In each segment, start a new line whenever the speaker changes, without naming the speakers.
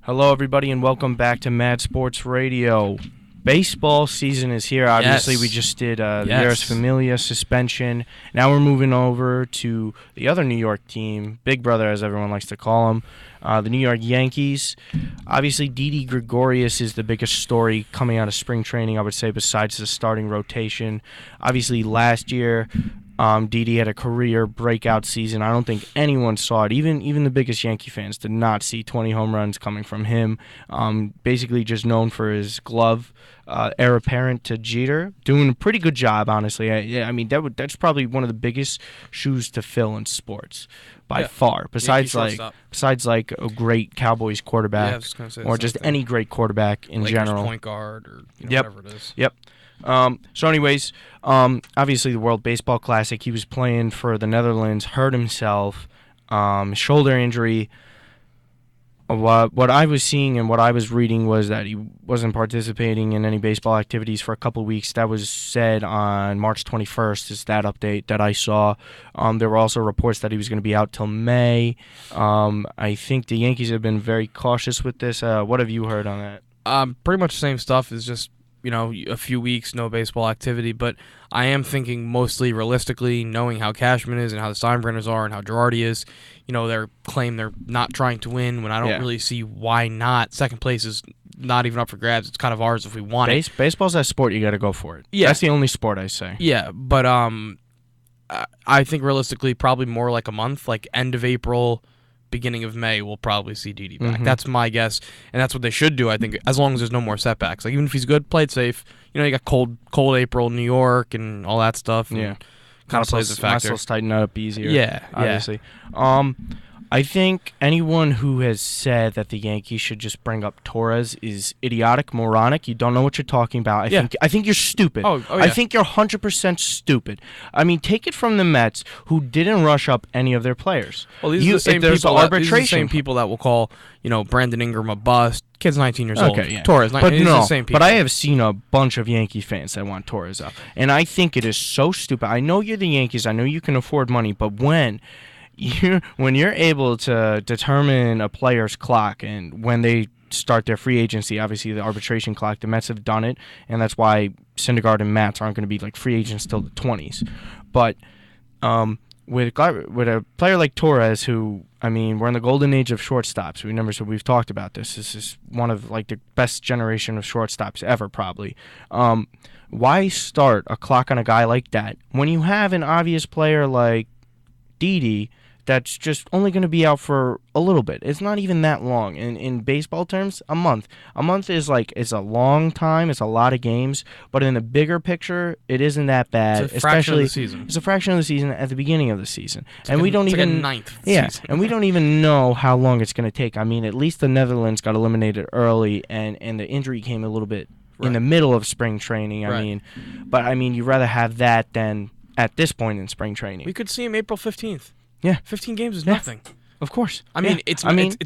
Hello, everybody, and welcome back to Mad Sports Radio. Baseball season is here. Obviously, we just did the Yeris Familia suspension. Now we're moving over to the other New York team, Big Brother, as everyone likes to call them, the New York Yankees. Obviously, Didi Gregorius is the biggest story coming out of spring training, I would say, besides the starting rotation. Obviously, last year, Didi had a career breakout season. I don't think anyone saw it. Even the biggest Yankee fans did not see 20 home runs coming from him. Basically just known for his glove, heir apparent to Jeter. Doing a pretty good job, honestly. That's probably one of the biggest shoes to fill in sports by far. Besides like a great Cowboys quarterback or just any great quarterback in
Lakers
general.
Point guard or whatever it is.
Yep. Obviously the World Baseball Classic, he was playing for the Netherlands, hurt himself, shoulder injury. What I was seeing and what I was reading was that he wasn't participating in any baseball activities for a couple of weeks. That was said on March 21st is that update that I saw. There were also reports that he was going to be out till May. I think the Yankees have been very cautious with this. What have you heard on that?
Pretty much the same stuff. Is just a few weeks, no baseball activity. But I am thinking mostly realistically, knowing how Cashman is and how the Steinbrenners are and how Girardi is, their claim they're not trying to win when I don't really see why not. Second place is not even up for grabs. It's kind of ours if we want it.
Baseball's that sport, you got to go for it.
Yeah.
That's the only sport I say.
Yeah, but I think realistically probably more like a month, like end of April, beginning of May, we'll probably see Didi back.
Mm-hmm.
That's my guess, and that's what they should do, I think, as long as there's no more setbacks. Like, even if he's good, play it safe. You got cold April, New York, and all that stuff.
Yeah.
Kind of plays a factor.
Muscles tighten up easier.
Yeah,
obviously. I think anyone who has said that the Yankees should just bring up Torres is idiotic, moronic. You don't know what you're talking about. I think you're stupid.
Oh, yeah.
I think you're 100% stupid. I mean, take it from the Mets, who didn't rush up any of their players.
Well, these are the same people that will call, Brandon Ingram a bust. Kid's 19 years old.
Yeah.
Torres, the same people.
But I have seen a bunch of Yankee fans that want Torres up, and I think it is so stupid. I know you're the Yankees. I know you can afford money, but when you're able to determine a player's clock and when they start their free agency, obviously the arbitration clock, the Mets have done it, and that's why Syndergaard and Matz aren't going to be like free agents till the 20s. But with a player like Torres, who, we're in the golden age of shortstops. We've talked about this. This is one of like the best generation of shortstops ever, probably. Why start a clock on a guy like that when you have an obvious player like Didi that's just only going to be out for a little bit? It's not even that long. In baseball terms, a month. A month is it's a long time. It's a lot of games. But in the bigger picture, it isn't that bad.
It's a fraction of the season.
It's a fraction of the season at the beginning of the season.
We don't even a ninth of the season.
And we don't even know how long it's going to take. At least the Netherlands got eliminated early, and the injury came a little bit in the middle of spring training. You'd rather have that than at this point in spring training.
We could see him April 15th.
Yeah.
15 games is nothing.
Of course.
It's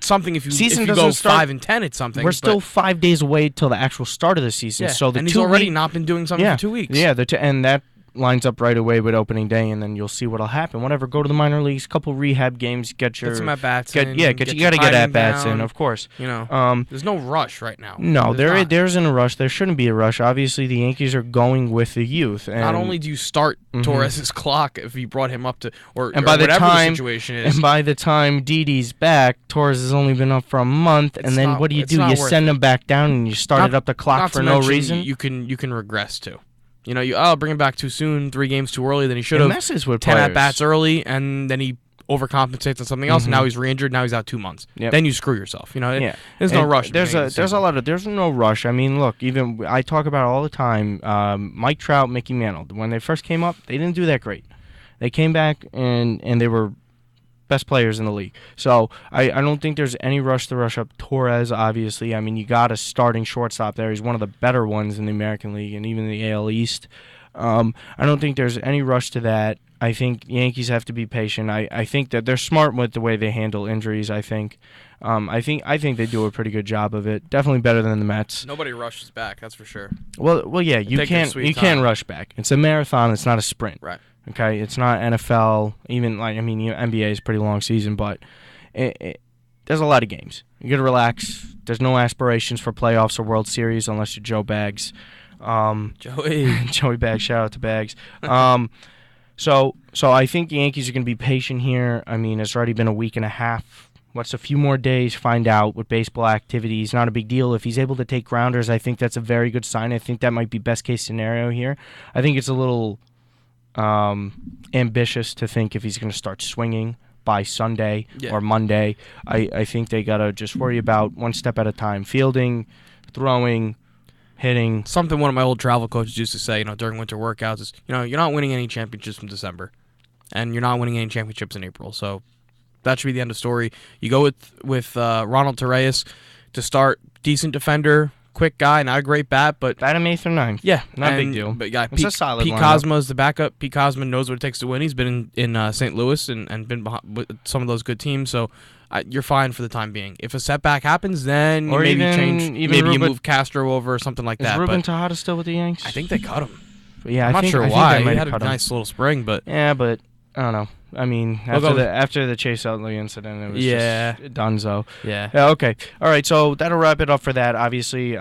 something if you
doesn't
go
start,
5-10, it's something.
We're still 5 days away till the actual start of the season.
Yeah.
So
he's already not been doing something for 2 weeks.
Yeah, and that lines up right away with opening day, and then you'll see what'll happen. Whatever, go to the minor leagues, couple rehab games, get some
at-bats
in. You got to get at-bats in, of course.
There's no rush right now.
No, there isn't a rush. There shouldn't be a rush. Obviously, the Yankees are going with the youth. And
not only do you start Torres' clock if you brought him up to,
by the
situation is.
And by the time Didi's back, Torres has only been up for a month, and then what do? You send him back down and you started up the clock for no reason?
You can regress too. Bring him back too soon, 3 games too early than he should have. 10 at-bats early, and then he overcompensates on something else, and now he's re-injured, now he's out 2 months.
Yep.
Then you screw yourself. There's no rush.
There's no rush. Look, even I talk about it all the time. Mike Trout, Mickey Mantle, when they first came up, they didn't do that great. They came back, and they were best players in the league. So I don't think there's any rush to rush up Torres, obviously. You got a starting shortstop there. He's one of the better ones in the American League and even the AL East. I don't think there's any rush to that. I think Yankees have to be patient. I think that they're smart with the way they handle injuries, I think. I think they do a pretty good job of it. Definitely better than the Mets.
Nobody rushes back, that's for sure.
Well, yeah, you can't rush back. It's a marathon, it's not a sprint.
Right.
Okay, it's not NFL. Even NBA is a pretty long season, but there's a lot of games. You got to relax. There's no aspirations for playoffs or World Series unless you're Joe Bags.
Joey.
Joey Bags, shout out to Bags. So I think the Yankees are going to be patient here. I mean, it's already been a week and a half. What's a few more days, find out with baseball activities. Not a big deal. If he's able to take grounders, I think that's a very good sign. I think that might be best case scenario here. I think it's a little ambitious to think if he's going to start swinging by Sunday or Monday. I think they got to just worry about one step at a time. Fielding, throwing, hitting.
Something one of my old travel coaches used to say, during winter workouts is, you're not winning any championships in December, and you're not winning any championships in April. So that should be the end of story. You go with Ronald Torreyes to start, decent defender, quick guy, not a great bat, but
bat him 8th or 9th.
Yeah,
not a big deal.
But yeah,
it's a solid
Pete
lineup.
Cosma is the backup. Pete Cosma knows what it takes to win. He's been in St. Louis and been with some of those good teams. So you're fine for the time being. If a setback happens, then
or
you
you
move Castro over or something like that.
Is Ruben
but
Tejada still with the Yanks?
I think they cut him.
Yeah,
I'm not sure
I
why.
Think they
he had a
cut him.
nice little spring, but
yeah, but I don't know. I mean, after the Chase Utley incident, it was just donezo.
Yeah.
Okay. All right. So that'll wrap it up for that. Obviously,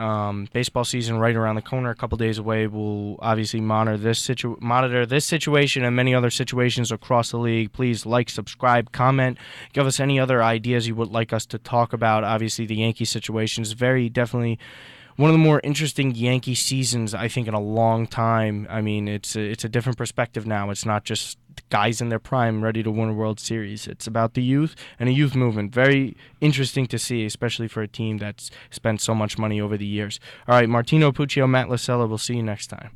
baseball season right around the corner, a couple days away. We'll obviously monitor this situation and many other situations across the league. Please like, subscribe, comment, give us any other ideas you would like us to talk about. Obviously, the Yankee situation is very definitely one of the more interesting Yankee seasons, I think, in a long time. I mean, it's a different perspective now. It's not just guys in their prime ready to win a World Series. It's about the youth and a youth movement. Very interesting to see, especially for a team that's spent so much money over the years. All right, Martino Puccio, Matt Lasella, we'll see you next time.